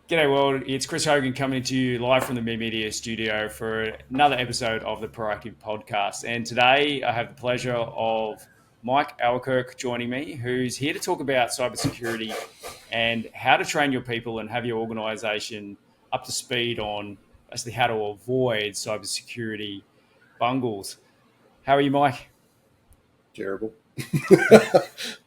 G'day world, it's Chris Hogan coming to you live from the Me Media studio for another episode of the Proactive Podcast. And today I have the pleasure of Mike Albuquerque joining me, who's here to talk about cybersecurity and how to train your people and have your organization up to speed on basically how to avoid cybersecurity bungles. How are you, Mike? Terrible.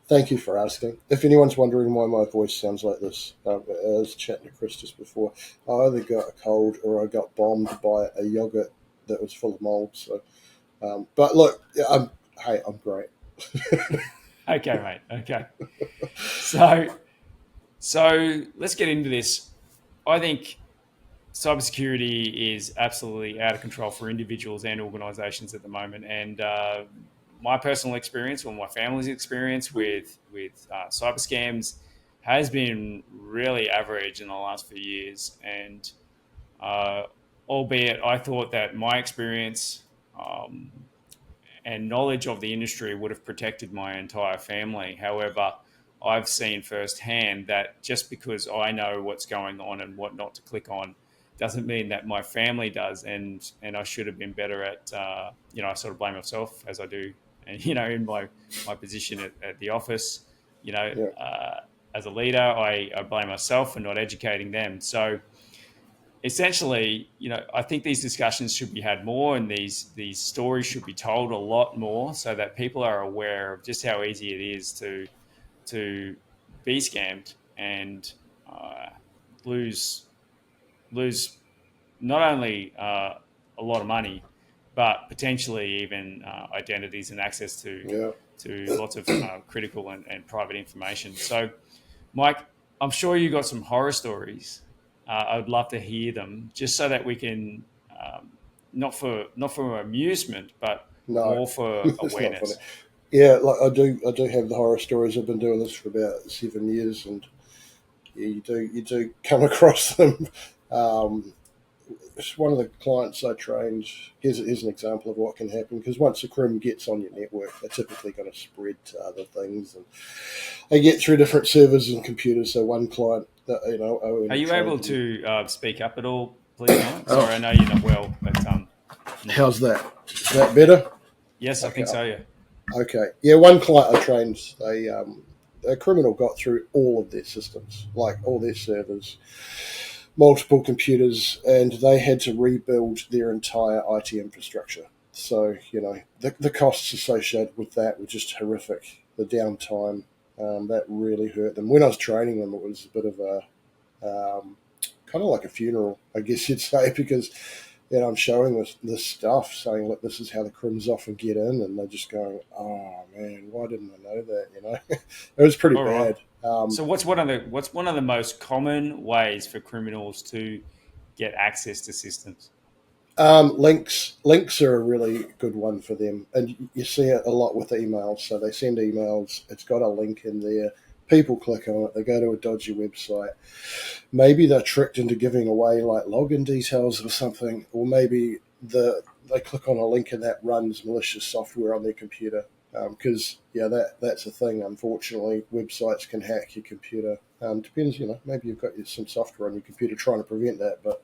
Thank you for asking. If anyone's wondering why my voice sounds like this, I was chatting to Chris just before. I either got a cold or I got bombed by a yogurt that was full of mold. So, but look, I'm great. Okay, mate. Okay. So, so let's get into this. I think cybersecurity is absolutely out of control for individuals and organizations at the moment. And my personal experience, or my family's experience with cyber scams, has been really average in the last few years. And uh, albeit I thought that my experience and knowledge of the industry would have protected my entire family. However, I've seen firsthand that just because I know what's going on and what not to click on doesn't mean that my family does, and I should have been better at. I sort of blame myself as I do, and in my position at the office, you know, Yeah. uh, as a leader, I blame myself for not educating them. So essentially, I think these discussions should be had more, and these stories should be told a lot more, so that people are aware of just how easy it is to be scammed and uh, lose lose not only a lot of money, but potentially even identities and access Yeah. to lots of critical and private information. So, Mike, I'm sure you got some horror stories. I would love to hear them, just so that we can not for amusement, but No, more for it's not funny. awareness. Yeah, like I do have the horror stories. I've been doing this for about 7 years, and yeah, you do come across them. Um, it's one of the clients I trained. Here's an example of what can happen, because once a crim gets on your network, they're typically going to spread to other things, and they get through different servers and computers. So one client that I Are only you able trained them. to speak up at all, please, Mike? Oh, Sorry, I know you're not well, but how's that? Is that better? yes, I Okay, think so. Yeah. okay. Yeah, one client I trained, a criminal got through all of their systems, like all their servers, multiple computers, and they had to rebuild their entire IT infrastructure. So, the costs associated with that were just horrific. The downtime, that really hurt them. When I was training them, it was a bit of a kind of like a funeral, I guess you'd say, because I'm showing this stuff, saying, look, this is how the crims often get in, and they're just going, oh man, why didn't I know that? It was pretty All right. bad. So what's one of the most common ways for criminals to get access to systems? Links are a really good one for them, and you see it a lot with emails. So they send emails; it's got a link in there. People click on it. They go to a dodgy website. Maybe they're tricked into giving away like login details or something, or maybe they click on a link and that runs malicious software on their computer. Because that's a thing. Unfortunately, websites can hack your computer. Depends, maybe you've got some software on your computer trying to prevent that, but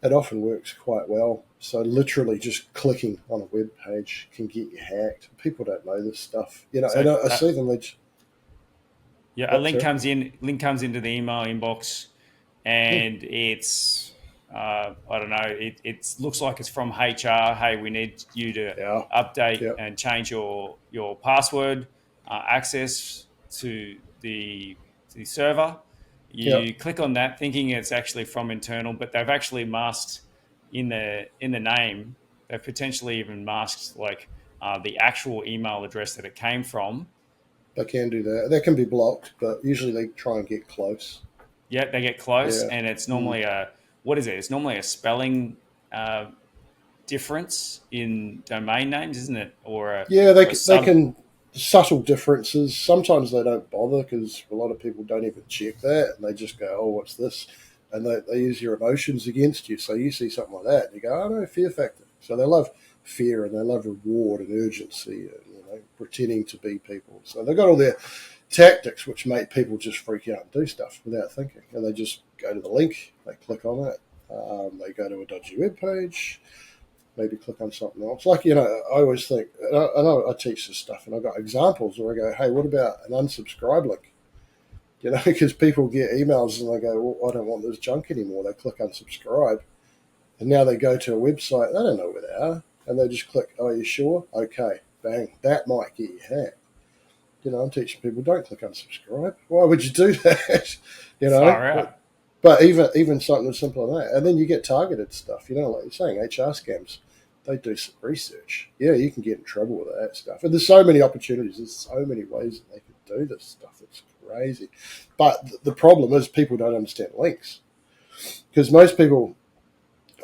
it often works quite well. So literally just clicking on a web page can get you hacked. People don't know this stuff, So and I see them. yeah, a What, link sir? comes in. Link comes into the email inbox, Hmm. and it's I don't know. It looks like it's from HR. Hey, we need you to Yeah, update yeah, and change your password access to the server. yeah. You click on that, thinking it's actually from internal, but they've actually masked in the name. They've potentially even masked like the actual email address that it came from. They can do that. That can be blocked, but usually they try and get close. Yeah, they get close, Yeah. and it's Mm. normally a what is it? It's normally a spelling uh, difference in domain names, isn't it? Yeah, Or a they sub. can subtle differences. Sometimes they don't bother because a lot of people don't even check that, and they just go, "Oh, what's this?" And they use your emotions against you. So you see something like that, and you go, "Oh no, fear factor." So they love fear and they love reward and urgency, and pretending to be people. So they've got all their tactics which make people just freak out and do stuff without thinking. And they just go to the link, they click on it, they go to a dodgy web page, maybe click on something else. Like, I always think, I know I teach this stuff and I've got examples where I go, hey, what about an unsubscribe link? Because people get emails and they go, well, I don't want this junk anymore. They click unsubscribe. And now they go to a website, they don't know where they are, and they just click, oh, are you sure? Okay, bang, that might get you hacked. I'm teaching people, don't click unsubscribe. Why would you do that? Far out. But even something as simple as that. And then you get targeted stuff, like you're saying, HR scams. They do some research. Yeah, you can get in trouble with that stuff. And there's so many opportunities. There's so many ways that they can do this stuff. It's crazy. But the problem is people don't understand links. Because most people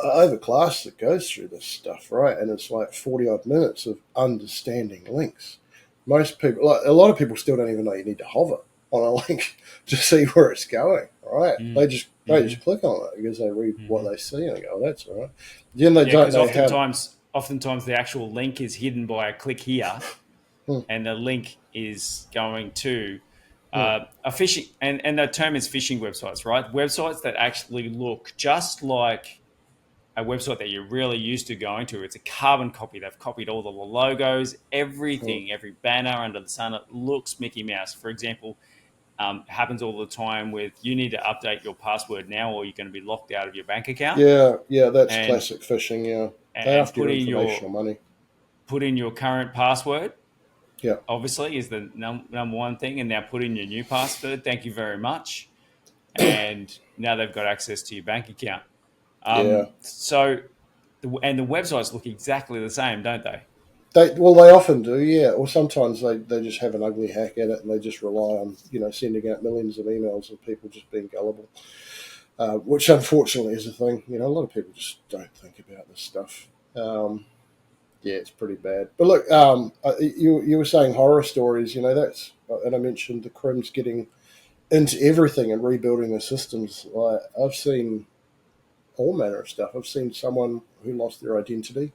are over class that goes through this stuff, right? And it's like 40-odd minutes of understanding links. Most people, a lot of people still don't even know you need to hover on a link to see where it's going, right? They just click on it because they read what they see and they go, oh, that's all right. Then they don't know oftentimes the actual link is hidden by a click here, and the link is going to a phishing, and the term is phishing websites, right? Websites that actually look just like a website that you're really used to going to. It's a carbon copy. They've copied all the logos, everything, every banner under the sun. It looks Mickey Mouse. For example, happens all the time with you need to update your password now or you're going to be locked out of your bank account. Yeah, that's classic phishing, yeah. They have your information or money. Put in your current password. Yeah. Obviously is the number one thing. And now put in your new password. Thank you very much. And now they've got access to your bank account. So, the websites look exactly the same, don't they? They often do, yeah. Or sometimes they just have an ugly hack at it and they just rely on, sending out millions of emails of people just being gullible, which unfortunately is a thing. A lot of people just don't think about this stuff. Yeah, it's pretty bad. But look, you were saying horror stories, that's, and I mentioned the Crims getting into everything and rebuilding their systems. Like, I've seen all manner of stuff. I've seen someone who lost their identity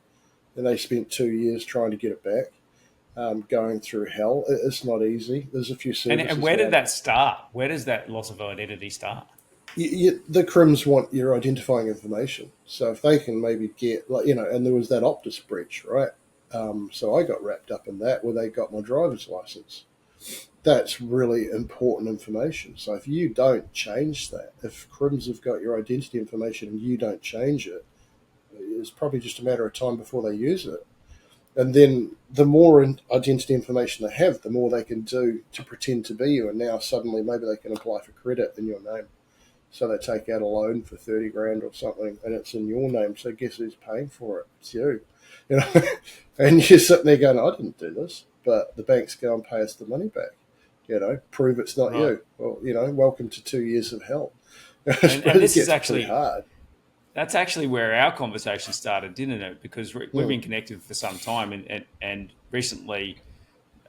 and they spent 2 years trying to get it back, going through hell. It's not easy. There's a few services. And where did that start? Where does that loss of identity start? The Crims want your identifying information. So if they can maybe get, and there was that Optus breach, right? So I got wrapped up in that where they got my driver's license. That's really important information. So if you don't change that, if Crims have got your identity information and you don't change it, it's probably just a matter of time before they use it. And then the more identity information they have, the more they can do to pretend to be you. And now suddenly maybe they can apply for credit in your name. So they take out a loan for 30 grand or something and it's in your name. So guess who's paying for it? It's you. And you're sitting there going, I didn't do this. But the banks go and pay us the money back. Prove it's not you. Well, welcome to 2 yeand of hell. And this is actually hard. That's actually where our conversation started, didn't it? Because we've been connected for some time, and recently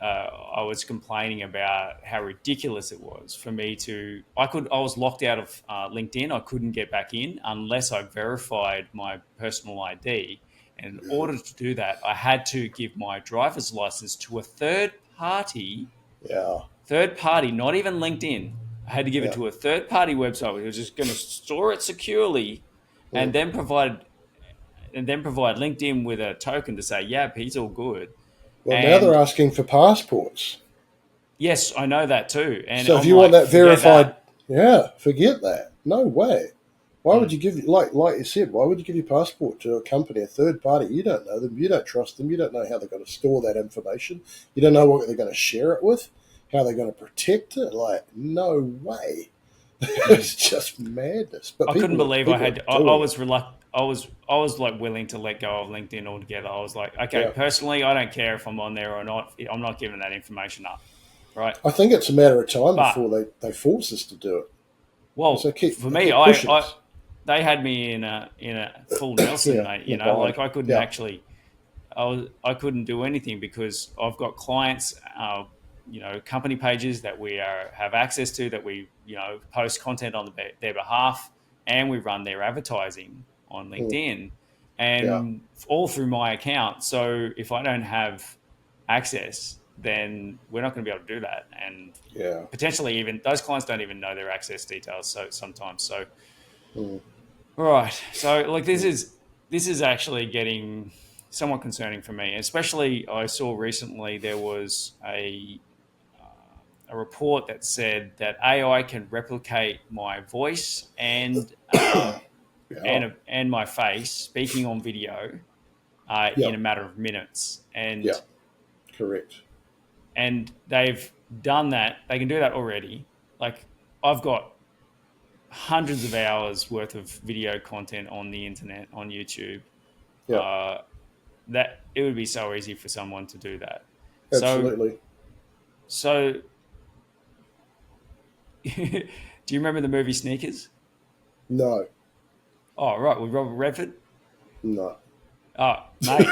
I was complaining about how ridiculous it was for me to. I was locked out of LinkedIn. I couldn't get back in unless I verified my personal ID. And in order to do that, I had to give my driver's license to a third party. Yeah. Third party, not even LinkedIn. I had to give it to a third party website which was just going to store it securely, and then provide LinkedIn with a token to say, "Yeah, he's all good." Well, now they're asking for passports. Yes, I know that too. And so if you want that verified, forget that. No way. Why would you give, like you said, why would you give your passport to a company, a third party? You don't know them. You don't trust them. You don't know how they're going to store that information. You don't know what they're going to share it with, how they're going to protect it. Like, no way. It's just madness. But I couldn't believe I had. I was reluctant. I was like willing to let go of LinkedIn altogether. I was like, okay, personally, I don't care if I'm on there or not. I'm not giving that information up. Right. I think it's a matter of time before they force us to do it. Well, for me, they had me in a full Nelson, mate. Like I couldn't actually, I couldn't do anything because I've got clients, company pages that we have access to, that we post content on their behalf, and we run their advertising on LinkedIn, and all through my account. So if I don't have access, then we're not going to be able to do that. And Yeah. potentially even those clients don't even know their access details. So sometimes, so Mm. right. So like this is actually getting somewhat concerning for me. Especially, I saw recently there was a report that said that AI can replicate my voice Yeah. and my face speaking on video Yeah. in a matter of minutes, Yeah. Correct. and they've done that. They can do that already. Like I've got hundreds of hours worth of video content on the internet on YouTube. Yeah. Uh, that it would be so easy for someone to do that. So Absolutely. so, do you remember the movie Sneakers? No. Oh, right, with Robert Redford. No. Oh, mate,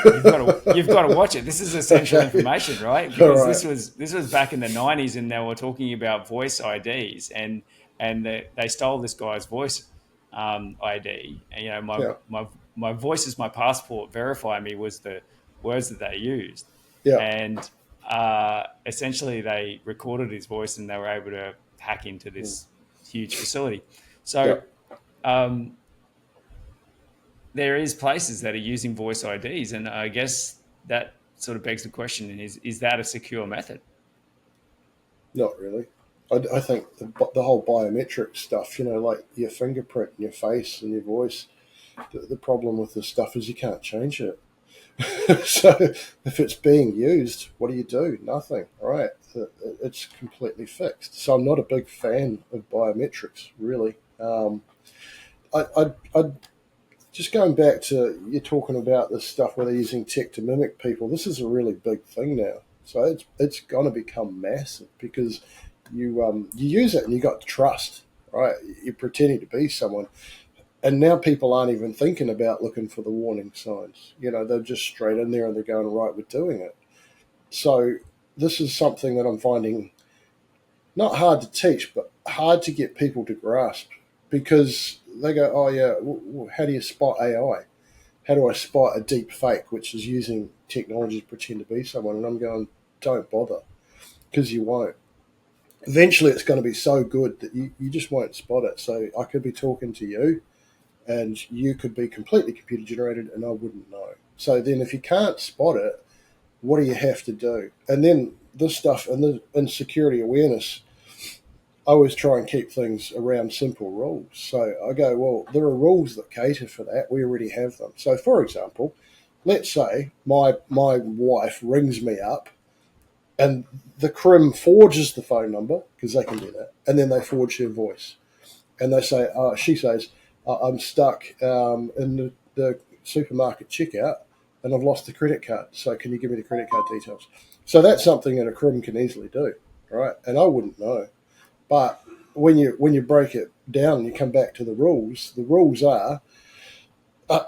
you've got to watch it. This is essential Okay. information, right? All Because right. this was back in the '90s, and they were talking about voice IDs, and they stole this guy's voice ID. And Yeah. my voice is my passport. Verify me was the words that they used, Yeah. and essentially they recorded his voice, and they were able to hack into Mm. this huge facility. Yeah. So. Um, there is places that are using voice IDs, and I guess that sort of begs the question: is that a secure method? Not really. I think the whole biometric stuff, like your fingerprint and your face and your voice, the problem with this stuff is you can't change it. So if it's being used, what do you do? Nothing, right? It's completely fixed. So I'm not a big fan of biometrics, really. I just going back to you talking about this stuff where they're using tech to mimic people. This is a really big thing now. So it's going to become massive because you use it and you got trust, right? You're pretending to be someone, and now people aren't even thinking about looking for the warning signs. They're just straight in there and they're going, right, we're doing it. So this is something that I'm finding not hard to teach, but hard to get people to grasp because they go, oh yeah, how do you spot AI? How do I spot a deep fake, which is using technology to pretend to be someone? And I'm going, don't bother, because you won't. Eventually, it's going to be so good that you just won't spot it. So I could be talking to you, and you could be completely computer generated, and I wouldn't know. So then, if you can't spot it, what do you have to do? And then this stuff and the insecurity awareness, I always try and keep things around simple rules. So I go, well, there are rules that cater for that. We already have them. So, for example, let's say my wife rings me up and the crim forges the phone number because they can do that, and then they forge her voice, and they say, she says, I'm stuck in the supermarket checkout, and I've lost the credit card. So can you give me the credit card details? So that's something that a crim can easily do, right? And I wouldn't know. But when you break it down and you come back to the rules are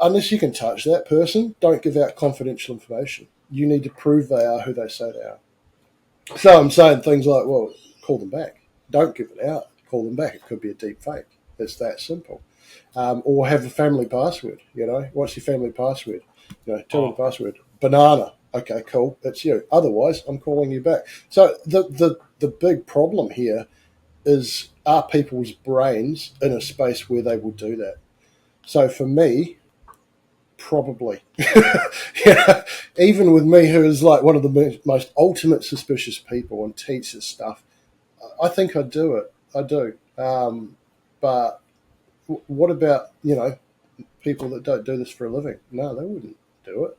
unless you can touch that person, don't give out confidential information. You need to prove they are who they say they are. So I'm saying things like, well, call them back. Don't give it out. Call them back. It could be a deep fake. It's that simple. Or have a family password. What's your family password? Tell me the Oh, password. Banana. Okay, cool. It's you. Otherwise, I'm calling you back. So the big problem here is, are people's brains in a space where they will do that? So for me, probably. Yeah, even with me, who is like one of the most ultimate suspicious people and teaches stuff, I think I'd do it. I do. But what about people that don't do this for a living? No, they wouldn't do it.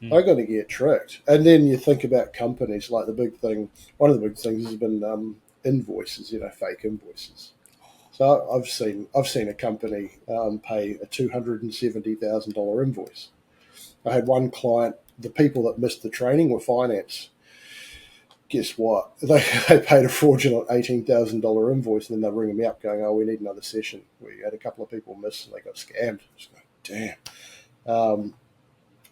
hmm. They're going to get tricked. And then you think about companies like the big thing. One of the big things has been invoices. Fake invoices. So I've seen a company pay a $270,000 invoice. I had one client. The people that missed the training were finance. Guess what? They paid a fraudulent $18,000 invoice, and then they ring me up going, "Oh, we need another session." We had a couple of people miss, and they got scammed. Just go, damn.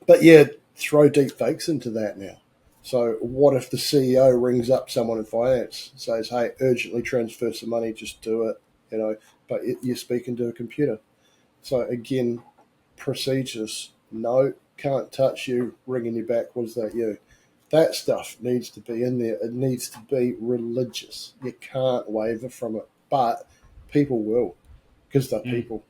But yeah, throw deep fakes into that now. So what if the CEO rings up someone in finance and says, "Hey, urgently transfer some money, just do it," but you're speaking to a computer. So again, procedures. No, can't touch you. Ringing you back. Was that you? that stuff needs to be in there. It needs to be religious. You can't waver from it, but people will because they're Mm, people,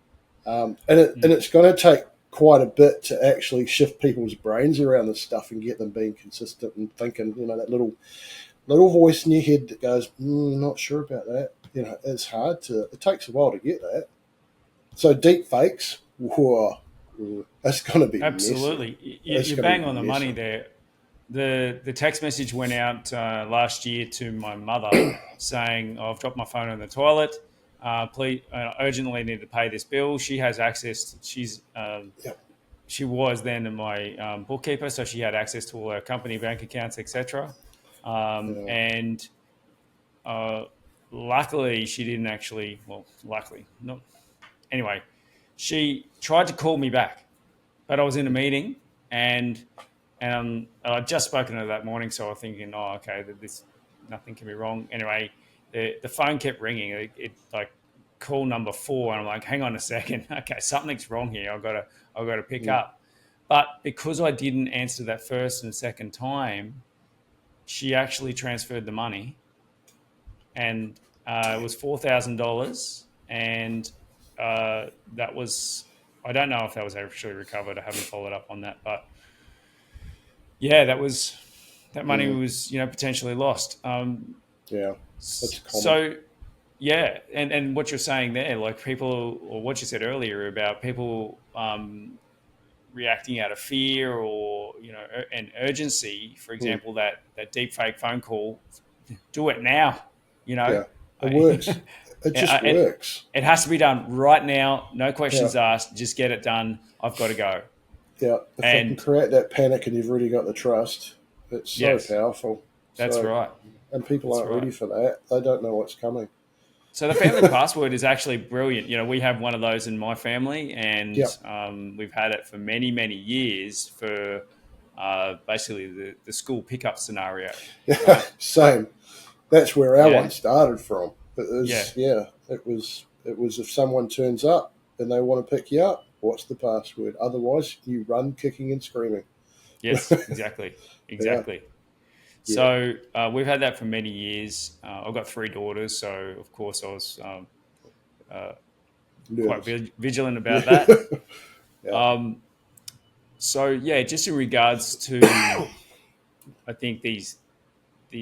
and mm. it's going to take quite a bit to actually shift people's brains around this stuff and get them being consistent and thinking. That little voice in your head that goes, "Not sure about that." It's hard to. It takes a while to get that. So deep fakes, whoa, that's going to be messy. Absolutely, That's you're going to bang be on the money messy. there. The text message went out last year to my mother saying, "I've dropped my phone in the toilet. Please, urgently need to pay this bill." She has access. Yep. She was then my bookkeeper, so she had access to all her company bank accounts, etc. Yeah. And uh, luckily, she didn't actually. Well, luckily, not anyway. She tried to call me back, but I was in a meeting, and I'd just spoken to her that morning, so I was thinking, oh, okay, this nothing can be wrong. Anyway, the phone kept ringing. It like call number 4, and I'm like, hang on a second, okay, something's wrong here. I've got to pick Mm. up. But because I didn't answer that first and second time, she actually transferred the money, and it was $4,000, and that was, I don't know if that was actually recovered. I haven't followed up on that, but yeah, that money Mm. was potentially lost. Yeah. That's common. So yeah, and what you're saying there, like people, or what you said earlier about people reacting out of fear or and urgency. For Mm. example, that deep fake phone call, do it now. You know, Yeah. It works. I- It just it works. it has to be done right now. No Yeah. questions asked. Just get it done. I've got to go. Yeah. If they can And create that panic and you've already got the trust, it's so yes, powerful. that's So, right. and people That's aren't right. ready for that. They don't know what's coming. So the family password is actually brilliant. We have one of those in my family, and Yep. we've had it for many, many years for basically the school pickup scenario, Yeah. right? Same. That's where our one Yeah, started from. It yeah, was, yeah, it was if someone turns up and they want to pick you up, what's the password? Otherwise, you run kicking and screaming. yes, exactly, Yeah. exactly. Yeah. So we've had that for many years. I've got 3 daughters, so of course I was uh, quite Nervous. vigilant about Yeah. that. Yeah. Um, so yeah, just in regards to, I think these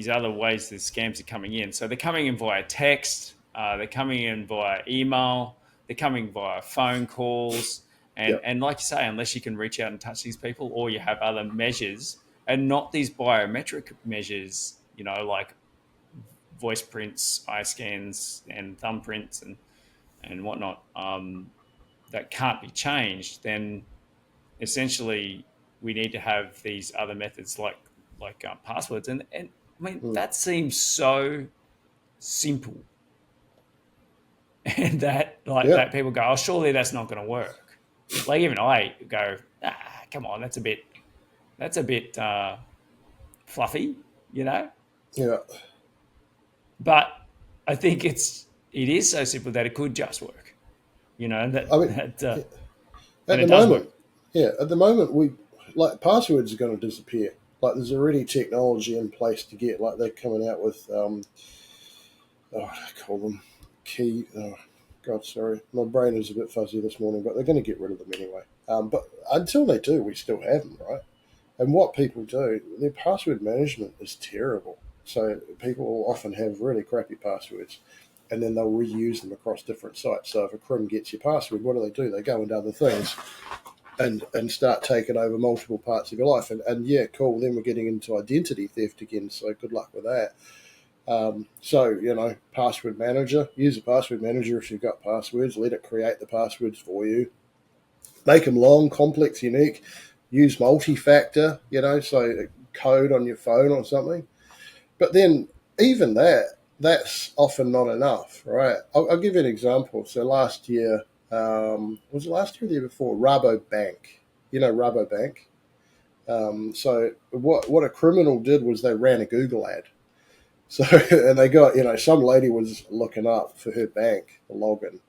other ways the scams are coming in. So they're coming in via text, they're coming in via email, they're coming via phone calls, and Yep. and like you say, unless you can reach out and touch these people, or you have other measures, and not these biometric measures, like voice prints, eye scans, and thumbprints, and whatnot, that can't be changed, then essentially we need to have these other methods like passwords, and I mean Mm. that seems so simple, and Yeah. that people go, oh, surely that's not going to work. Like even I go, come on, that's a bit fluffy, you know. Yeah. But I think it is so simple that it could just work, and I mean, and at it the does work. moment, yeah, at the moment, we like passwords are going to disappear. Like, there's already technology in place to get. Like, they're coming out with, I call them key. Oh, God, sorry, my brain is a bit fuzzy this morning, but they're going to get rid of them anyway. But until they do, we still have them, right? And what people do, their password management is terrible. So people will often have really crappy passwords, and then they'll reuse them across different sites. So if a crim gets your password, what do? They go into other things and start taking over multiple parts of your life. And yeah, cool. Then we're getting into identity theft again. So good luck with that. So password manager. Use a password manager if you've got passwords. Let it create the passwords for you. Make them long, complex, unique. Use multi-factor. So code on your phone or something. But then even that's often not enough, right? I'll give you an example. So last year, was it last year or the year before? Rabobank. Rabobank. So what a criminal did was they ran a Google ad. So and they got some lady was looking up for her bank the login.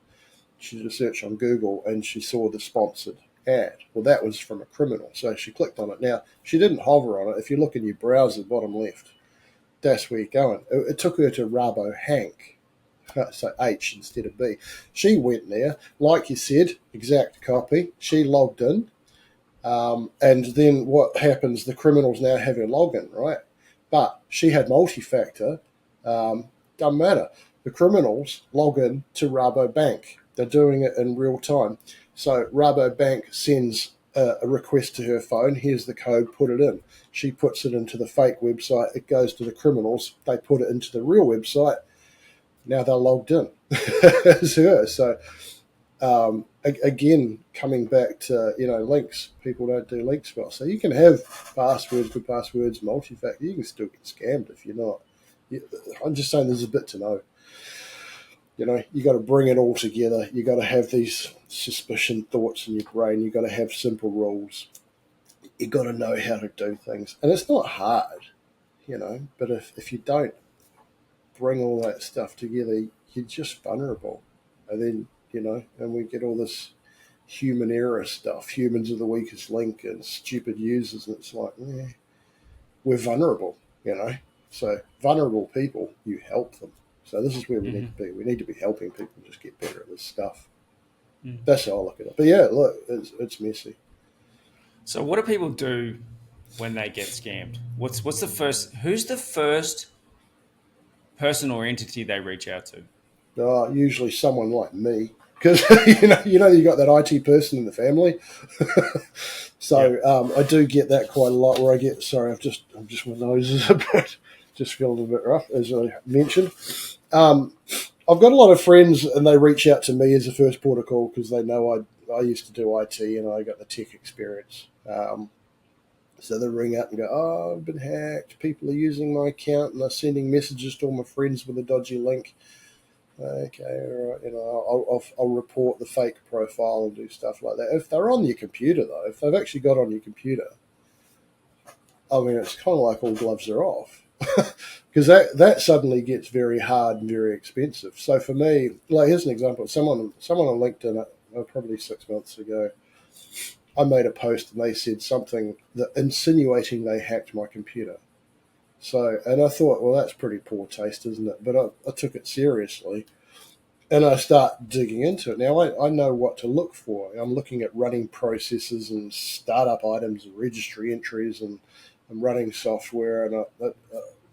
She did a search on Google and she saw the sponsored. ad. Well, that was from a criminal, so she clicked on it. Now, she didn't hover on it. If you look in your browser, bottom left, that's where you're going. It took her to Rabo Hank, so H instead of B. She went there, like you said, exact copy. She logged in, and then what happens? The criminals now have her login, right? But she had multi-factor. Doesn't matter. The criminals log in to Rabobank. They're doing it in real time. So Rabobank sends a request to her phone. Here's the code. Put it in. She puts it into the fake website. It goes to the criminals. They put it into the real website. Now they're logged in as her. So again, coming back to links, people don't do links well. So you can have passwords, good passwords, multi-factor. You can still get scammed if you're not. I'm just saying there's a bit to know. You got to bring it all together. You got to have these suspicion thoughts in your brain. You got to have simple rules. You got to know how to do things, and it's not hard, But if you don't bring all that stuff together, you're just vulnerable, and then and we get all this human error stuff. Humans are the weakest link, and stupid users, and it's like, we're vulnerable, So vulnerable people, you help them. So this is where we need to be. We need to be helping people just get better at this stuff. That's how I look at it. But yeah, look, it's messy. So what do people do when they get scammed? Who's the first person or entity they reach out to? Usually someone like me, because you got that IT person in the family. So I do get that quite a lot. Where I get sorry, I'm just my nose is a bit just feeling a bit rough, as I mentioned. I've got a lot of friends, and they reach out to me as a first port of call because they know I used to do IT and I got the tech experience. So they ring up and go, "Oh, I've been hacked. People are using my account and they're sending messages to all my friends with a dodgy link." Okay, all right. I'll report the fake profile and do stuff like that. If they're on your computer, though, if they've actually got on your computer, I mean, it's kind of like all gloves are off. Because that suddenly gets very hard and very expensive. So for me, like here's an example. Someone on LinkedIn, probably 6 months ago, I made a post and they said something that insinuating they hacked my computer. So, and I thought, well, that's pretty poor taste, isn't it? But I took it seriously, and I start digging into it. Now I know what to look for. I'm looking at running processes and startup items and registry entries, and I'm running software, and I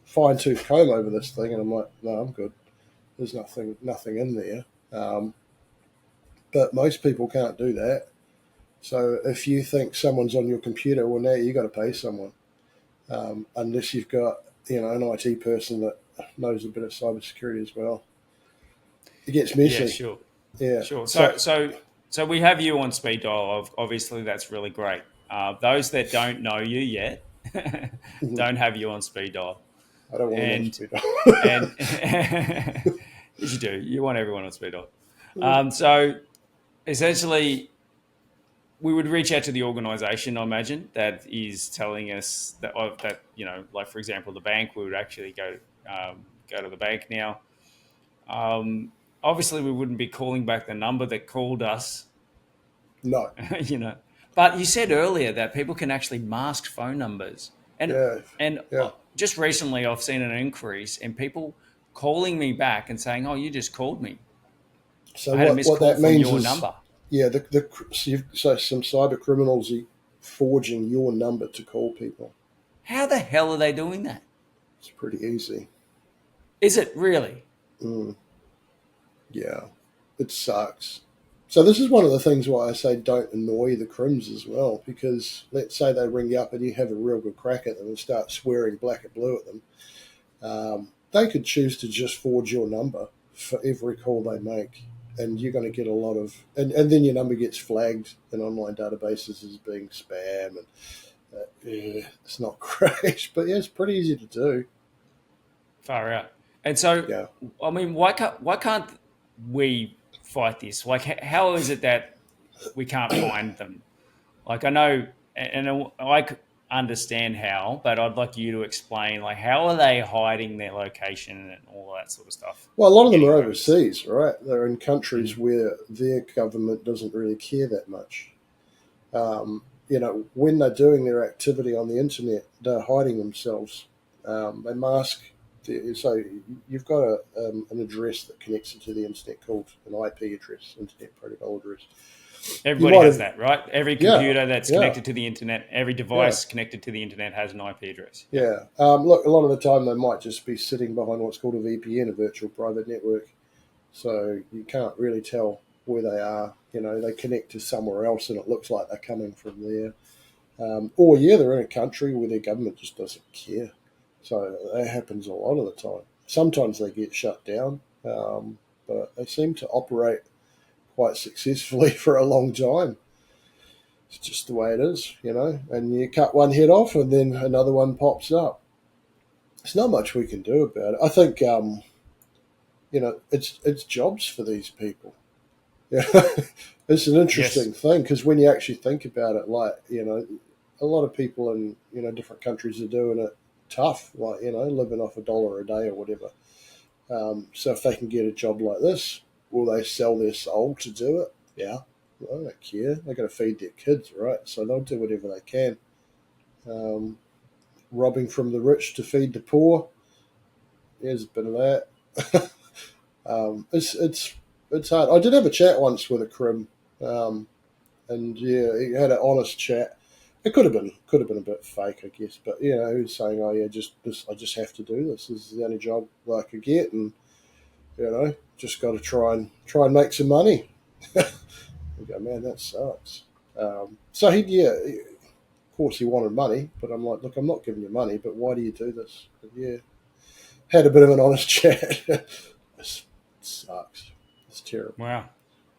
fine-tooth comb over this thing, and I'm like, no, I'm good. There's nothing in there. But most people can't do that. So if you think someone's on your computer, well, now you got to pay someone, unless you've got an IT person that knows a bit of cybersecurity as well. It gets messy. Yeah, sure. Yeah, sure. So we have you on speed dial. Obviously, that's really great. Those that don't know you yet don't have you on speed dial. I don't want to on speed dial. And yes, you do. You want everyone on speed dial. So essentially, we would reach out to the organisation, I imagine, that is telling us that like for example, the bank. We would actually go to the bank now. Obviously, we wouldn't be calling back the number that called us. No. But you said earlier that people can actually mask phone numbers, and just recently I've seen an increase in people calling me back and saying, "Oh, you just called me." So I had a missed call from your number. Yeah, so some cyber criminals are forging your number to call people. How the hell are they doing that? It's pretty easy. Is it really? Yeah, it sucks. So this is one of the things why I say don't annoy the crims as well, because let's say they ring you up and you have a real good crack at them and start swearing black and blue at them. They could choose to just forge your number for every call they make, and you're going to get a lot of, and then your number gets flagged in online databases as being spam, and it's not great, but yeah, it's pretty easy to do. Far out. And so, I mean, why can't we fight this? Like, how is it that we can't find them? Like, I know, and I understand how, but I'd like you to explain, like, how are they hiding their location and all that sort of stuff? Well, a lot of them are overseas, right? They're in countries where their government doesn't really care that much. When they're doing their activity on the internet, they're hiding themselves. They mask. So you've got an address that connects into the internet called an IP address, Internet Protocol address. Everybody has that, right? Every Yeah, computer that's yeah, connected to the internet, every yeah, device connected to the internet has an IP address. Yeah. yeah. Look, a lot of the time they might just be sitting behind what's called a VPN, a virtual private network. So you can't really tell where they are. They connect to somewhere else, and it looks like they're coming from there. Or they're in a country where their government just doesn't care. So that happens a lot of the time. Sometimes they get shut down, but they seem to operate quite successfully for a long time. It's just the way it is. And you cut one head off, and then another one pops up. There's not much we can do about it. I think it's jobs for these people. Yeah, it's an interesting Yes. thing because when you actually think about it, a lot of people in different countries are doing it tough, like living off $1 a day or whatever. So if they can get a job like this, will they sell their soul to do it? Yeah, well, I don't care. They got to feed their kids, right? So they'll do whatever they can. Um, Robbing from the rich to feed the poor. There's a bit of that. It's hard. I did have a chat once with a crim, and yeah, he had an honest chat. It could have been a bit fake, I guess, but he was saying, "Oh yeah, I just have to do this. This is the only job I could get, and just got to try and make some money." I go, man, that sucks. So of course he wanted money, but I'm like, look, I'm not giving you money, but why do you do this? But yeah, had a bit of an honest chat. It sucks. It's terrible. Wow.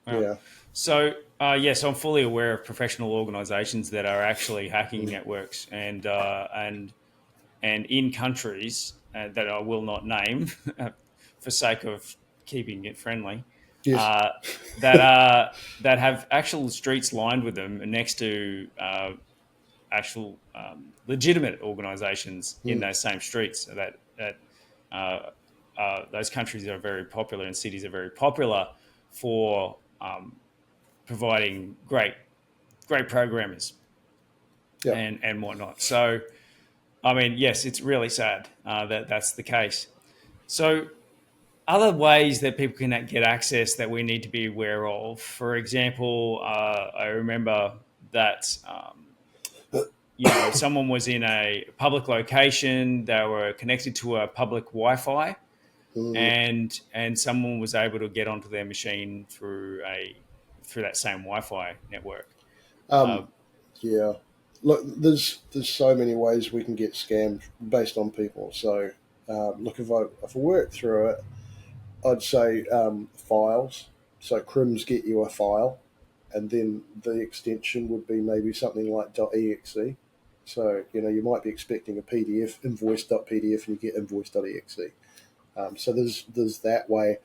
Wow. Yeah. So, yes, I'm fully aware of professional organisations that are actually hacking networks and in countries that I will not name for sake of keeping it friendly, Yes. uh, that have actual streets lined with them next to actual legitimate organisations in Mm. those same streets. Uh, those countries are very popular and cities are very popular for providing great programmers Yeah. and whatnot. So, I mean, yes, it's really sad that that's the case. So, other ways that people can get access that we need to be aware of. For example, I remember that someone was in a public location, they were connected to a public Wi-Fi, Mm. and someone was able to get onto their machine through that same Wi-Fi network. Uh, Um, yeah. Look, there's so many ways we can get scammed based on people. So, look, if I work through it, I'd say files. So crims get you a file, and then the extension would be maybe something like .exe. So you might be expecting a PDF invoice.pdf, and you get invoice.exe. So there's that way.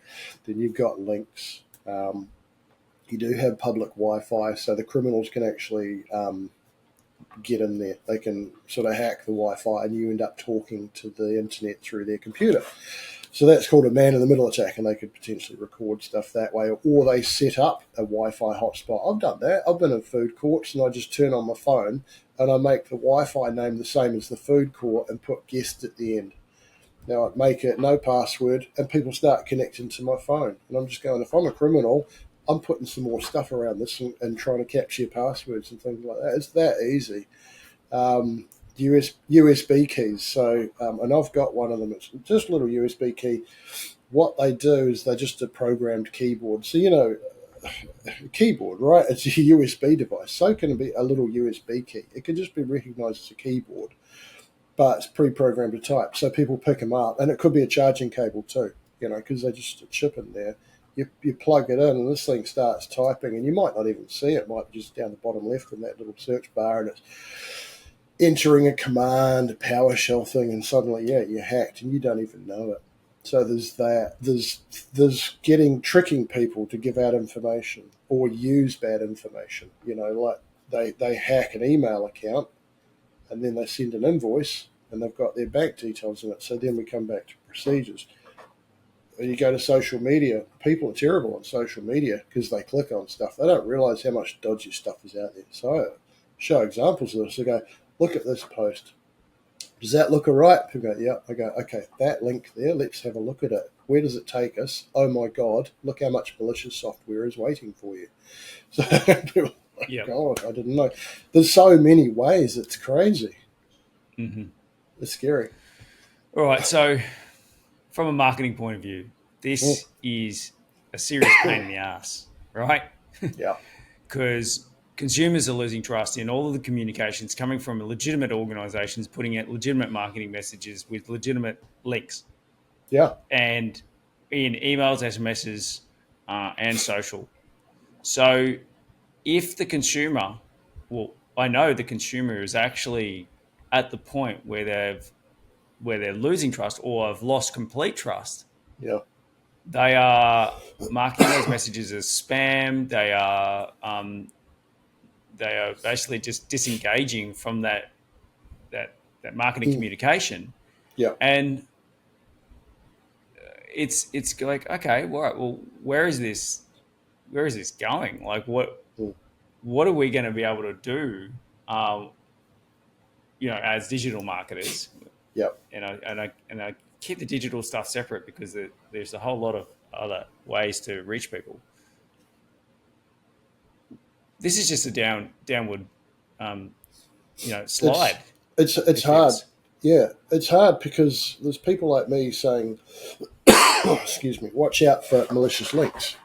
Then you've got links. You do have public Wi-Fi, so the criminals can actually get in there. They can sort of hack the Wi-Fi, and you end up talking to the internet through their computer. So that's called a man-in-the-middle attack, and they could potentially record stuff that way, or they set up a Wi-Fi hotspot. I've done that. I've been in food courts, and I just turn on my phone, and I make the Wi-Fi name the same as the food court, and put guest at the end. Now I make it no password, and people start connecting to my phone. And I'm just going, if I'm a criminal, I'm putting some more stuff around this and trying to capture passwords and things like that. It's that easy. Um, USB keys. So, and I've got one of them. It's just a little USB key. What they do is they're just a programmed keyboard. So a keyboard, right? It's a USB device. So can it be a little USB key? It can just be recognised as a keyboard, but it's pre-programmed to type. So people pick them up, and it could be a charging cable too, because they just a chip in there. You plug it in, and this thing starts typing, and you might not even see it. It might be just down the bottom left in that little search bar, and it's entering a command, a PowerShell thing, and suddenly, yeah, you're hacked, and you don't even know it. So there's that. There's tricking people to give out information or use bad information. Like they hack an email account, and then they send an invoice, and they've got their bank details in it. So then we come back to procedures. you go to social media, people are terrible on social media because they click on stuff. They don't realise how much dodgy stuff is out there. So I show examples of this. I go, look at this post. Does that look all right? People go, yeah. I go, okay, that link there, let's have a look at it. Where does it take us? Oh my God, look how much malicious software is waiting for you. So people, Yeah. God, I didn't know. There's so many ways. It's crazy. Mm-hmm. It's scary. All right. So, from a marketing point of view, this is a serious pain in the ass, right? Yeah. Because consumers are losing trust in all of the communications coming from legitimate organizations putting out legitimate marketing messages with legitimate links Yeah. and in emails, SMSs, and social. So if the consumer, well, I know the consumer is actually at the point where they're losing trust or have lost complete trust. Yeah. They are marking those messages as spam. They are basically just disengaging from that marketing communication, Yeah. and it's like, okay, well, where is this going? Like, what are we going to be able to do, um, as digital marketers? Yeah. And I keep the digital stuff separate because there's a whole lot of other ways to reach people. This is just a downward, slide. It's hard. Yeah, it's hard because there's people like me saying, excuse me, watch out for malicious links.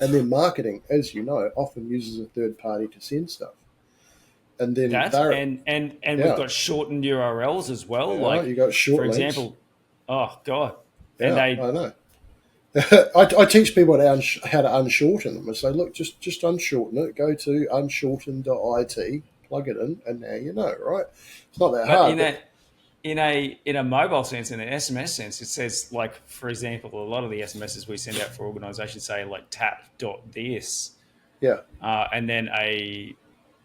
And then marketing, as you know, often uses a third party to send stuff. And then we've got shortened URLs as well. Yeah, like, you got short for links. example, oh God. Yeah, I know. I teach people how to unshorten them. I say, look, just unshorten it. Go to unshorten.it, plug it in, and now you know, right? It's not that hard. In a mobile sense, in an SMS sense, it says, like, for example, a lot of the SMSs we send out for organisations say like tap.this, yeah, and then a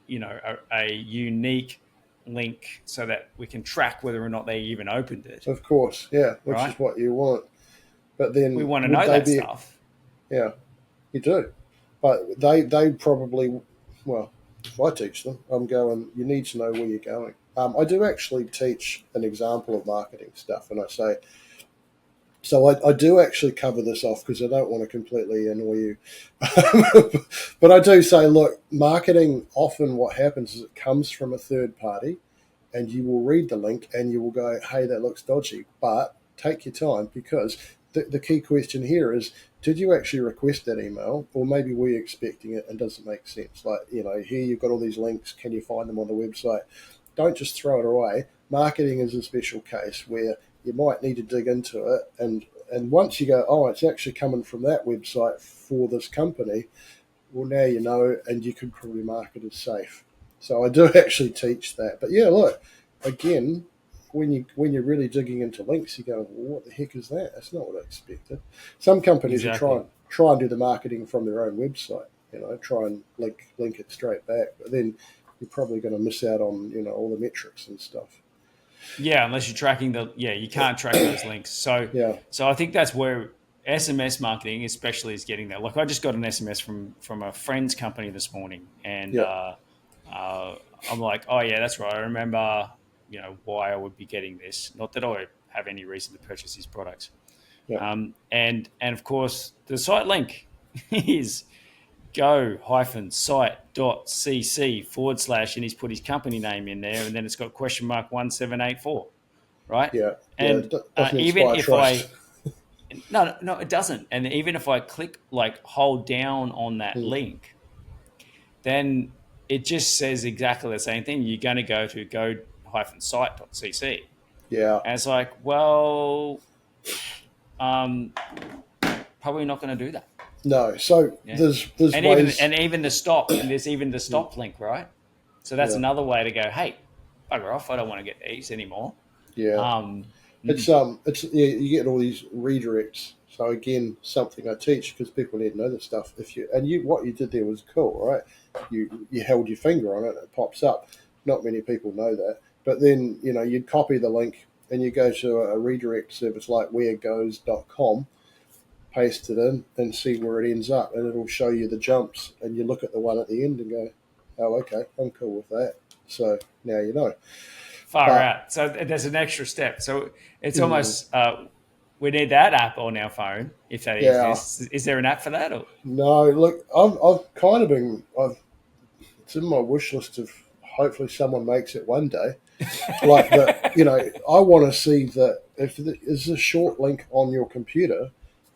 unique link so that we can track whether or not they even opened it. Of course, yeah, which right? is what you want. But then we want to know that stuff. Yeah, you do. But they probably, well, if I teach them, I'm going, you need to know where you're going. I do actually teach an example of marketing stuff, and I say, so I do actually cover this off because I don't want to completely annoy you. But I do say, look, marketing, often what happens is it comes from a third party, and you will read the link and you will go, hey, that looks dodgy. But take your time, because the key question here is, did you actually request that email, or maybe were you expecting it and doesn't make sense? Like, here you've got all these links. Can you find them on the website? Don't just throw it away. Marketing is a special case where you might need to dig into it. And once you go, oh, it's actually coming from that website for this company, well, now you know, and you could probably mark it as safe. So I do actually teach that. But yeah, look, again, when you're really digging into links, you go, well, what the heck is that? That's not what I expected. Some companies will try and do the marketing from their own website, try and link it straight back. But then you're probably going to miss out on, all the metrics and stuff. Yeah, unless you're tracking you can't track those links. So I think that's where SMS marketing especially is getting there. Like, I just got an SMS from a friend's company this morning, and I'm like, oh yeah, that's right. I remember, why I would be getting this. Not that I have any reason to purchase these products. Yeah. And of course, the site link is go-site.cc/, and he's put his company name in there, and then it's got !1784, right? Yeah. And even if no, it doesn't. And even if I click, hold down on that link, then it just says exactly the same thing. You're going to go to go-site.cc. Yeah. And it's like, well, probably not going to do that. No. So there's and ways... even the stop. And there's even the stop link, right? So that's another way to go, hey, bugger off. I don't want to get these anymore. Yeah. It's you get all these redirects. So again, something I teach, because people need to know this stuff. What you did there was cool, right? You held your finger on it, it pops up. Not many people know that. But then, you'd copy the link and you go to a redirect service like wheregoes.com, paste it in, and see where it ends up, and it'll show you the jumps, and you look at the one at the end and go, oh, okay, I'm cool with that. So now you know. Far But out. So there's an extra step. So it's mm, almost we need that app on our phone if that yeah, exists. Is there an app for that? Or? no, look, I've kind of been, it's in my wish list of hopefully someone makes it one day. Like that, I want to see that if there's a short link on your computer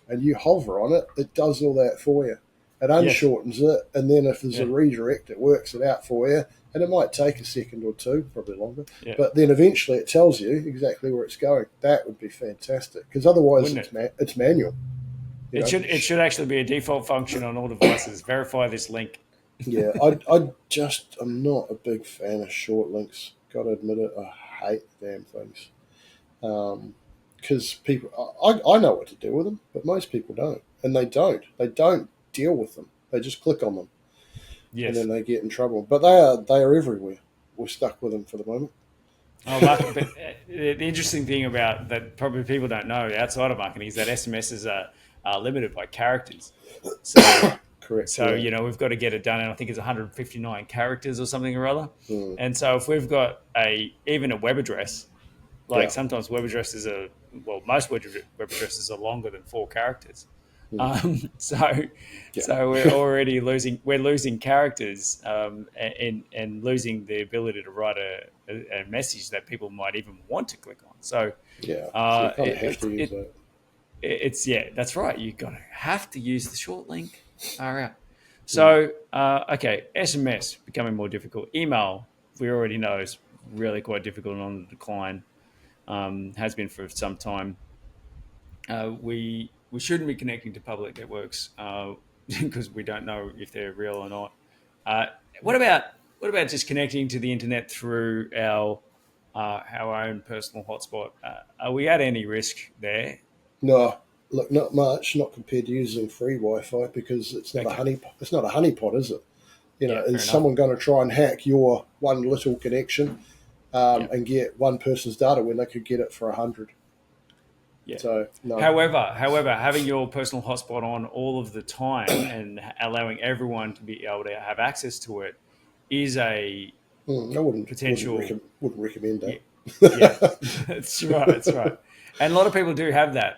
and you hover on it, it does all that for you. It Yes. unshortens it, and then if there's a Yeah. redirect, it works it out for you. And it might take a second or two, probably longer, Yeah. but then eventually it tells you exactly where it's going. That would be fantastic, because otherwise Wouldn't it? it's manual. You It know, should actually be a default function on all devices. Verify this link. yeah. I'm not a big fan of short links. Got to admit it. I hate the damn things. Because people, I know what to do with them, but most people don't, and they don't. They don't deal with them. They just click on them, and then Yes. they get in trouble. But they are everywhere. We're stuck with them for the moment. Oh, market, but the interesting thing about that probably people don't know outside of marketing is that SMSs are limited by characters. So Correct. So, Yeah. we've got to get it done, and I think it's 159 characters or something or other. Mm, And so, if we've got even a web address, like yeah. sometimes web addresses are, well, most web addresses are longer than 4 characters. Mm, So, yeah. we're losing characters, and losing the ability to write a message that people might even want to click on. So, Yeah. So you uh, kind of have it, to use it, that. it's yeah, that's right. You got to have to use the short link. All right. Mm, So okay, SMS becoming more difficult. Email we already know is really quite difficult and on the decline. Has been for some time. We shouldn't be connecting to public networks because we don't know if they're real or not. Uh, what about just connecting to the internet through our own personal hotspot? Are we at any risk there? no, look, not much. Not compared to using free Wi-Fi, because it's not a Okay. honey. It's not a honeypot, is it? Yeah, fair Is enough. someone going to try and hack your one little connection, Yeah. and get one person's data when they could get it for 100? Yeah. So no. However, having your personal hotspot on all of the time and allowing everyone to be able to have access to it is a I wouldn't potential. wouldn't recommend Yeah, that. yeah, that's right. That's right. And a lot of people do have that.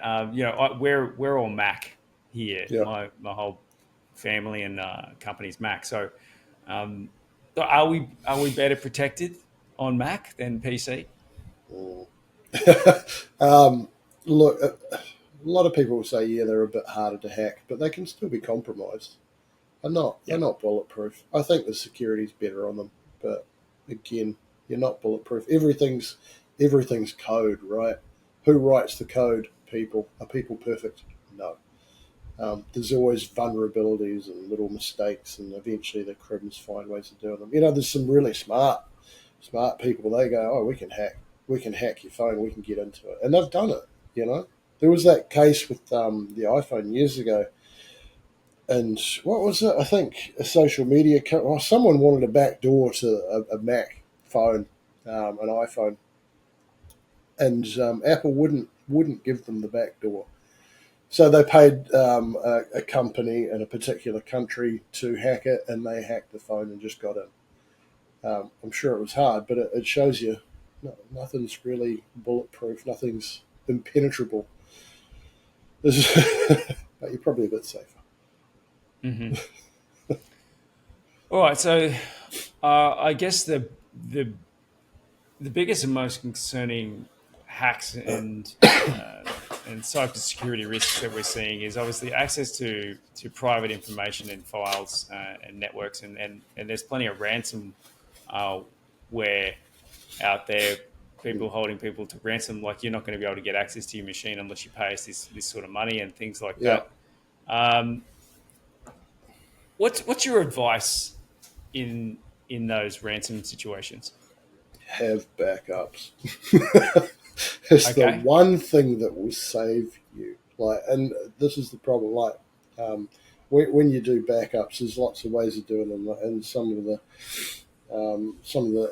We're all Mac here. Yeah. My whole family and company's Mac. So, um, are we better protected on Mac than PC? Mm. um, Look, a lot of people will say, yeah, they're a bit harder to hack, but they can still be compromised. They're Yeah. not bulletproof. I think the security's better on them, but again, you're not bulletproof. Everything's code, right? Who writes the code? People. Are people perfect? No. There's always vulnerabilities and little mistakes, and eventually the crims find ways of doing them. There's some really smart people. They go, oh, we can hack your phone, we can get into it, and they've done it. There was that case with the iPhone years ago, and what was it? I think a social media someone wanted a backdoor to a Mac phone, an iPhone, and Apple wouldn't give them the backdoor. So they paid a company in a particular country to hack it, and they hacked the phone and just got in. I'm sure it was hard, but it shows you nothing's really bulletproof. Nothing's impenetrable. But you're probably a bit safer. Hmm. All right. So, I guess the the biggest and most concerning hacks uh, and cybersecurity risks that we're seeing is obviously access to private information and files and networks, and there's plenty of ransom uh, ware out there. People holding people to ransom, like you're not going to be able to get access to your machine unless you pay us this sort of money and things like Yeah. that. Um, what's your advice in those ransom situations? Have backups. It's the Okay. one thing that will save you. And this is the problem. When you do backups, there's lots of ways of doing them, and some of the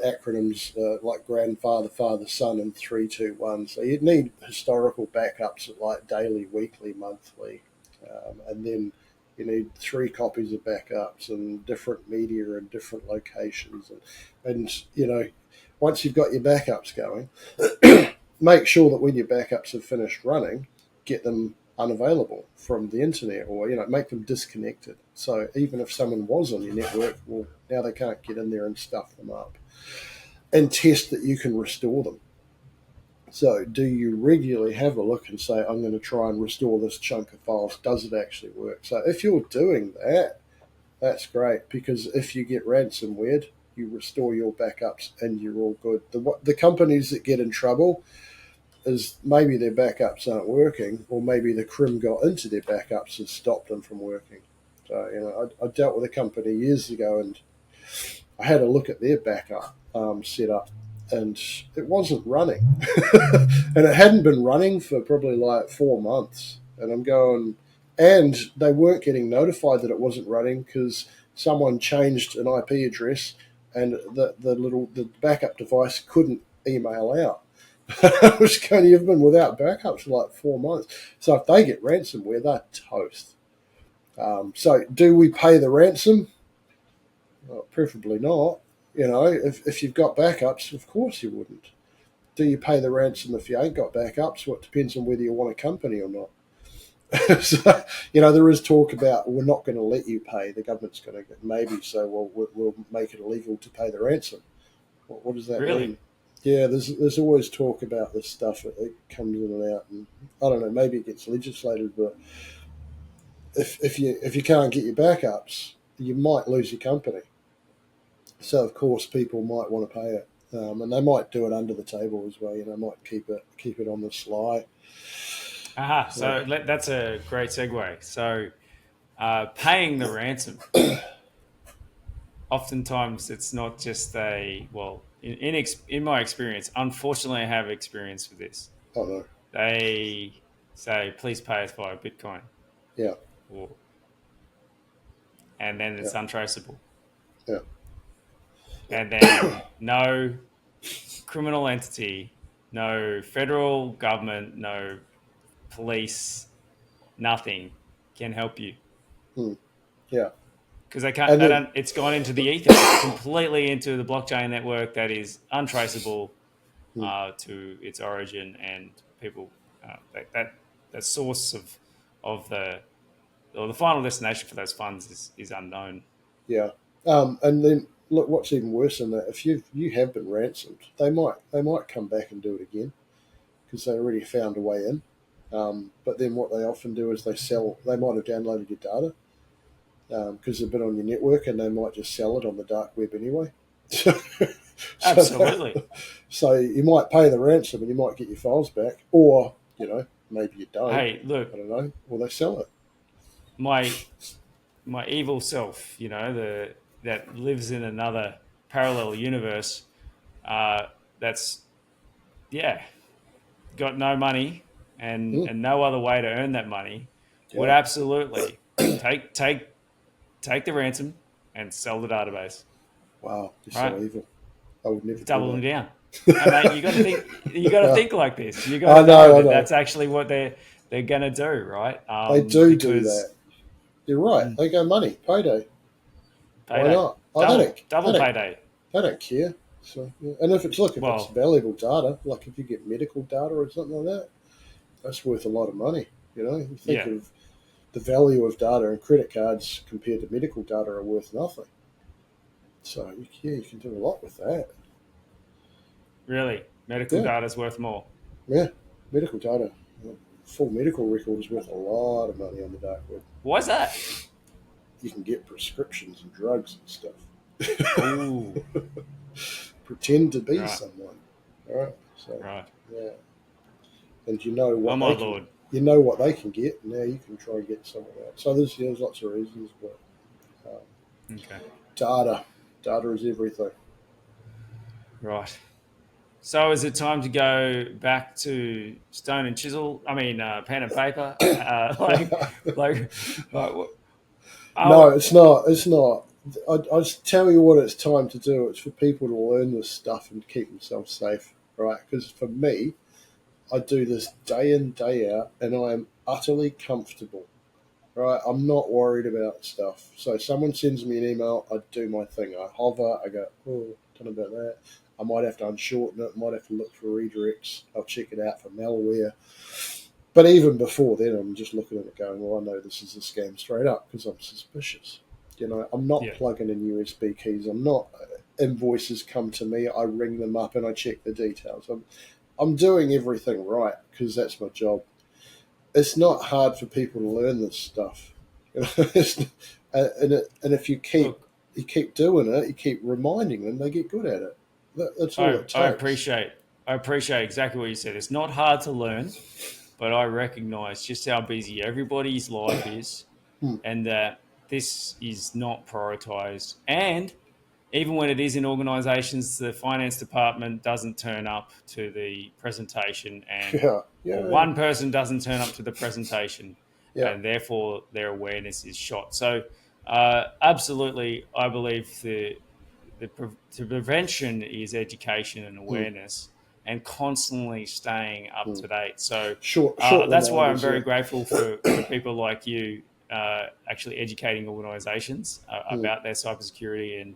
acronyms, like grandfather, father, son, and 3, 2, 1. So you'd need historical backups at like daily, weekly, monthly. And then you need 3 copies of backups and different media and different locations. And once you've got your backups going, make sure that when your backups have finished running, get them unavailable from the internet, or make them disconnected. So even if someone was on your network, well, now they can't get in there and stuff them up. And test that you can restore them. So do you regularly have a look and say, I'm going to try and restore this chunk of files? Does it actually work? So if you're doing that, that's great, because if you get ransomware, you restore your backups and you're all good. The companies that get in trouble is maybe their backups aren't working, or maybe the crim got into their backups and stopped them from working. So, I dealt with a company years ago, and I had a look at their backup setup, and it wasn't running. And it hadn't been running for probably like 4 months. And I'm going, and they weren't getting notified that it wasn't running because someone changed an IP address, and the backup device couldn't email out. I was going, you've been without backups for like 4 months. So if they get ransomware, they're toast. So do we pay the ransom? Well, preferably not. If you've got backups, of course you wouldn't. Do you pay the ransom if you ain't got backups? Well, it depends on whether you want a company or not. So, there is talk about, we're not going to let you pay. The government's going to maybe say, well, we'll make it illegal to pay the ransom. What does that mean? Yeah, there's always talk about this stuff. It comes in and out, and I don't know. Maybe it gets legislated, but if you can't get your backups, you might lose your company. So of course, people might want to pay it, and they might do it under the table as well. Might keep it on the sly. Aha, so that's a great segue. So, paying the ransom. Oftentimes, it's not just in my experience, unfortunately, I have experience with this. Oh no. They say, please pay us via Bitcoin. Yeah. And then it's untraceable. Yeah. And then no criminal entity, no federal government, no police, nothing can help you. Yeah. Because they can't. It's gone into the ether, completely into the blockchain network that is untraceable to its origin, and people that source of the final destination for those funds is unknown. Yeah, and then look, what's even worse than that? If you have been ransomed, they might come back and do it again because they already found a way in. But then what they often do is they sell. They might have downloaded your data because they've been on your network, and they might just sell it on the dark web anyway. Absolutely. So you might pay the ransom, and you might get your files back, or maybe you don't. Hey, look, I don't know. Or they sell it. My evil self, that lives in another parallel universe, that's got no money and no other way to earn that money, would absolutely take the ransom and sell the database. Wow, you're so evil. I would never double them do down. And mate, you got to think. You got to think like this. You got to know that that's actually what they're going to do, right? They do that. You're right. They go money payday. Why not? Double payday. They don't care. So, and if it's it's valuable data, like if you get medical data or something like that, that's worth a lot of money. You think of the value of data, and credit cards compared to medical data are worth nothing. So you can do a lot with that. Really, medical data is worth more. Yeah, medical data, full medical record is worth a lot of money on the dark web. Why is that? You can get prescriptions and drugs and stuff. Ooh. Pretend to be someone. All right. So, yeah. And you know what what they can get. Now you can try and get someone else. So there's lots of reasons, but data is everything. Right. So is it time to go back to stone and chisel? I mean, pen and paper. No, it's not. It's not. I just tell you what it's time to do. It's for people to learn this stuff and keep themselves safe, right? Because for me, I do this day in, day out, and I am utterly comfortable right? I'm not worried about stuff. So someone sends me an email, I do my thing. I hover, I go, oh, don't know about that. I might have to unshorten it, might have to look for redirects. I'll check it out for malware. But even before then, I'm just looking at it going, well, I know this is a scam straight up because I'm suspicious. I'm not plugging in USB keys. I'm not. Invoices come to me, I ring them up and I check the details. I'm doing everything right because that's my job. It's not hard for people to learn this stuff. And if you keep doing it, you keep reminding them, they get good at it. That's all it takes. I appreciate exactly what you said. It's not hard to learn, but I recognise just how busy everybody's life is, and that this is not prioritised. And even when it is in organisations, the finance department doesn't turn up to the presentation, and one person doesn't turn up to the presentation, and therefore their awareness is shot. So, absolutely, I believe the prevention is education and awareness, and constantly staying up to date. So that's why I'm very grateful for people like you actually educating organisations about their cybersecurity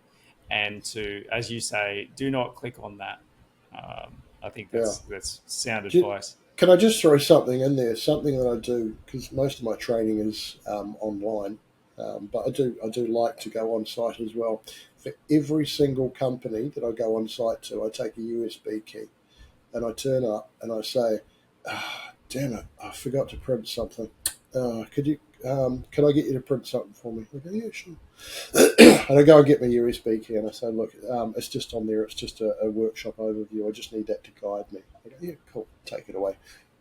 and to, as you say, do not click on that. I think that's sound advice. Can I just throw something in there? Something that I do, because most of my training is online, but I do like to go on site as well. For every single company that I go on site to, I take a USB key and I turn up and I say, damn it, I forgot to print something. Can I get you to print something for me? I go, yeah, sure. And I go and get my USB key and I say, look, it's just on there. It's just a workshop overview. I just need that to guide me. I go, yeah, cool. Take it away,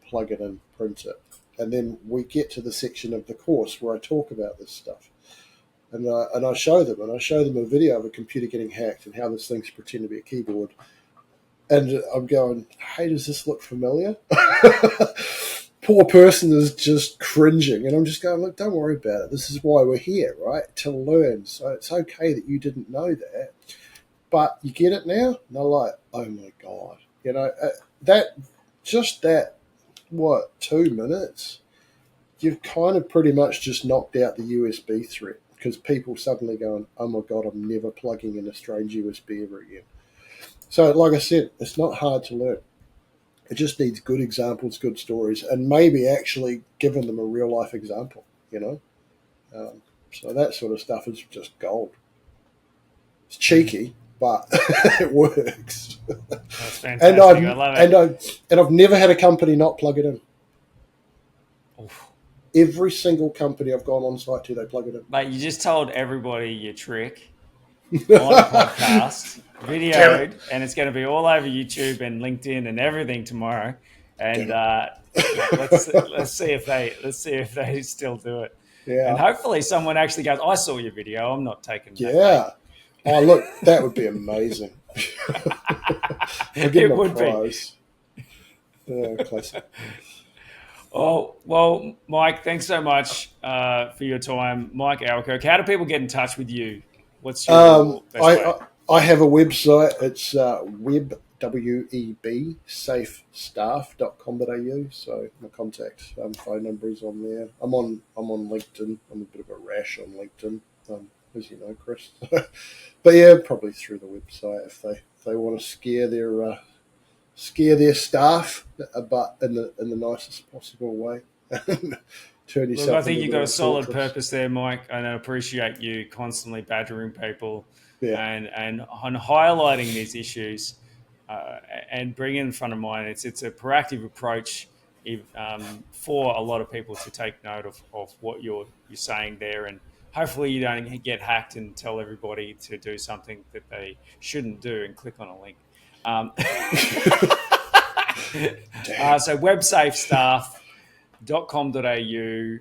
plug it in, print it. And then we get to the section of the course where I talk about this stuff. And I show them, a video of a computer getting hacked and how this thing's pretend to be a keyboard. And I'm going, hey, does this look familiar? Poor person is just cringing. And I'm just going, look, don't worry about it. This is why we're here, right? To learn. So it's okay that you didn't know that. But you get it now? And they're like, oh, my God. 2 minutes, you've kind of pretty much just knocked out the USB threat because people suddenly going, oh, my God, I'm never plugging in a strange USB ever again. So, like I said, it's not hard to learn. It just needs good examples, good stories, and maybe actually giving them a real-life example, So that sort of stuff is just gold. It's cheeky, but it works. That's fantastic. I love it. And I've never had a company not plug it in. Oof. Every single company I've gone on site to, they plug it in. Mate, you just told everybody your trick on a podcast, videoed, and it's going to be all over YouTube and LinkedIn and everything tomorrow. And let's see if they still do it. Yeah. And hopefully someone actually goes, I saw your video. I'm not taking that. Yeah. Oh, look, that would be amazing. It would be. Yeah, classic. Oh, well, Mike, thanks so much for your time. Mike Alcock, how do people get in touch with you? What's your best way? I have a website. It's safestaff.com.au. So my contact phone number is on there. I'm on LinkedIn. I'm a bit of a rash on LinkedIn, as you know, Chris. But yeah, probably through the website if they want to scare their staff, but in the nicest possible way. Turn yourself. Look, I think you've got a solid purpose there, Mike, and I appreciate you constantly badgering people and on highlighting these issues and bringing in front of mind. It's a proactive approach for a lot of people to take note of what you're saying there, and hopefully you don't get hacked and tell everybody to do something that they shouldn't do and click on a link. So websafestaff.com.au.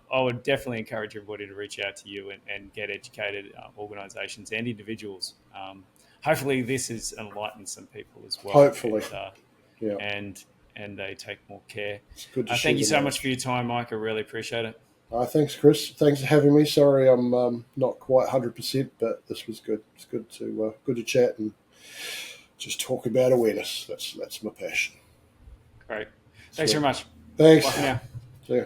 I would definitely encourage everybody to reach out to you and get educated, organisations and individuals. Hopefully this has enlightened some people as well. Hopefully. And they take more care. It's good to thank you so much for your time, Mike. I really appreciate it. Thanks, Chris. Thanks for having me. Sorry I'm not quite 100%, but this was good. It's good to chat and just talk about awareness. That's my passion. Great. Thanks very much. Thanks. Bye for now. See ya.